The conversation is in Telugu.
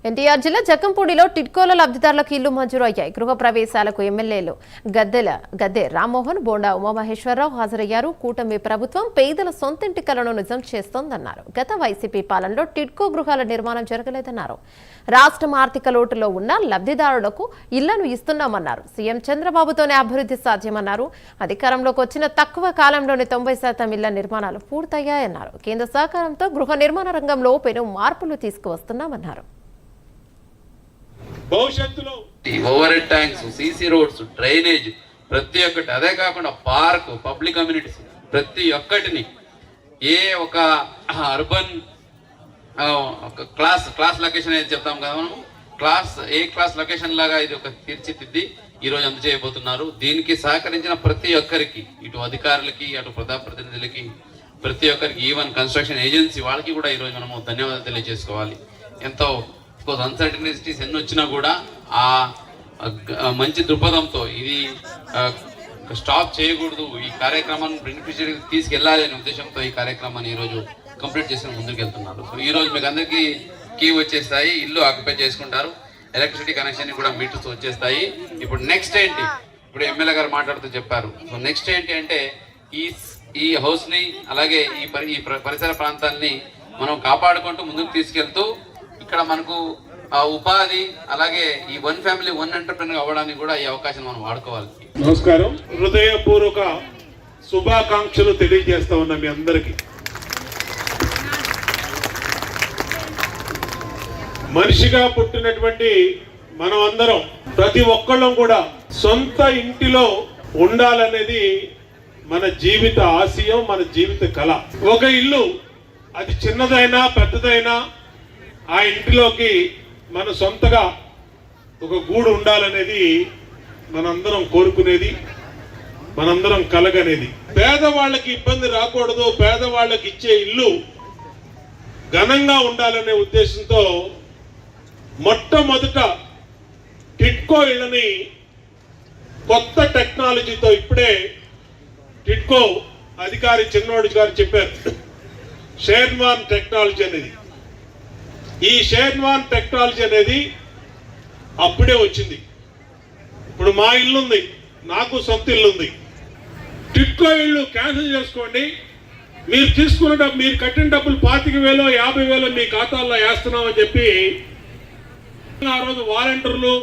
ఎన్టీఆర్ జిల్లా జక్కంపూడిలో టిడ్కోల లబ్ధిదారులకు ఇల్లు మంజూరు అయ్యాయి. గృహ ప్రవేశాలకు ఎమ్మెల్యేలు గద్దె రామ్మోహన్, బోండా ఉమామహేశ్వరరావు హాజరయ్యారు. కూటమి ప్రభుత్వం పేదల సొంతింటి కలను నిజం చేస్తోందన్నారు. గత వైసీపీ పాలనలో టిడ్కో గృహాల నిర్మాణం జరగలేదన్నారు. రాష్ట్రం ఆర్థిక లోటులో ఉన్న లబ్ధిదారులకు ఇళ్లను ఇస్తున్నామన్నారు. సీఎం చంద్రబాబుతోనే అభివృద్ధి సాధ్యమన్నారు. అధికారంలోకి వచ్చిన తక్కువ కాలంలోనే 90% ఇళ్ల నిర్మాణాలు పూర్తయ్యాయన్నారు. కేంద్ర సహకారంతో గృహ నిర్మాణ రంగంలో పెను మార్పులు తీసుకువస్తున్నామన్నారు. భవిష్యత్తులో over head tanks, CC roads, drainage ప్రతి ఒక్కటి, అదే కాకుండా పార్క్, పబ్లిక్ కమ్యూనిటీస్ ప్రతి ఒక్కటిని ఏ ఒక అర్బన్ క్లాస్ లొకేషన్ అయితే చెప్తాం కదా మనం, క్లాస్ లొకేషన్ లాగా ఇది ఒక తీర్చిదిద్ది ఈరోజు అందజేయబోతున్నారు. దీనికి సహకరించిన ప్రతి ఒక్కరికి, ఇటు అధికారులకి అటు ప్రజాప్రతినిధులకి ప్రతి ఒక్కరికి, ఈవెన్ కన్స్ట్రక్షన్ ఏజెన్సీ వాళ్ళకి కూడా ఈరోజు మనము ధన్యవాదాలు తెలియజేసుకోవాలి. ఎంతో అన్సర్టనిటీస్ ఎన్ని వచ్చినా కూడా ఆ మంచి దృక్పథంతో ఇది స్టాప్ చేయకూడదు, ఈ కార్యక్రమాన్ని బెనిఫిషియరీ తీసుకెళ్లాలి అనే ఉద్దేశంతో ఈ కార్యక్రమాన్ని ఈరోజు కంప్లీట్ చేసి ముందుకు వెళ్తున్నారు. సో ఈ రోజు మీకు అందరికీ కీ వచ్చేస్తాయి, ఇల్లు ఆక్యుపై చేసుకుంటారు, ఎలక్ట్రిసిటీ కనెక్షన్ కూడా మీటర్స్ వచ్చేస్తాయి. ఇప్పుడు నెక్స్ట్ ఏంటి, ఇప్పుడు ఎమ్మెల్యే గారు మాట్లాడుతూ చెప్పారు. సో నెక్స్ట్ ఏంటి అంటే ఈ హౌస్ ని అలాగే ఈ పరిసర ప్రాంతాన్ని మనం కాపాడుకుంటూ ముందుకు తీసుకెళ్తూ ఇక్కడ మనకు ఉపాధి అలాగే ఈ వన్ ఫ్యామిలీ వన్ ఎంటర్ప్రెన్యూర్ అవ్వడానికి కూడా ఈ అవకాశం మనం వాడుకోవాలి. నమస్కారం, హృదయపూర్వక శుభాకాంక్షలు తెలియజేస్తా ఉన్నా మీ అందరికీ. మనిషిగా పుట్టినటువంటి మనం అందరం ప్రతి ఒక్కళ్ళం కూడా సొంత ఇంటిలో ఉండాలనేది మన జీవిత ఆశయం, మన జీవిత కళ. ఒక ఇల్లు అది చిన్నదైనా పెద్దదైనా ఆ ఇంటిలోకి మన సొంతగా ఒక గూడు ఉండాలనేది మనందరం కోరుకునేది, మనందరం కలగనేది. పేదవాళ్ళకి ఇబ్బంది రాకూడదు, పేదవాళ్ళకి ఇచ్చే ఇల్లు ఘనంగా ఉండాలనే ఉద్దేశంతో మొట్టమొదట టిడ్కో ఇళ్ళని కొత్త టెక్నాలజీతో, ఇప్పుడే టిడ్కో అధికారి చిన్నోడు గారు చెప్పారు, షేర్వాన్ టెక్నాలజీ అనేది. ఈ షేర్వాన్ టెక్నాలజీ అనేది అప్పుడే వచ్చింది. ఇప్పుడు మా ఇల్లు ఉంది, నాకు సొంత ఇల్లు ఉంది. టిడ్కో ఇల్లు క్యాన్సిల్ చేసుకోండి, మీరు తీసుకున్న మీరు కట్టిన డబ్బులు 25,000 50,000 మీ ఖాతాల్లో వేస్తున్నామని చెప్పి ఆ రోజు వాలంటీర్లు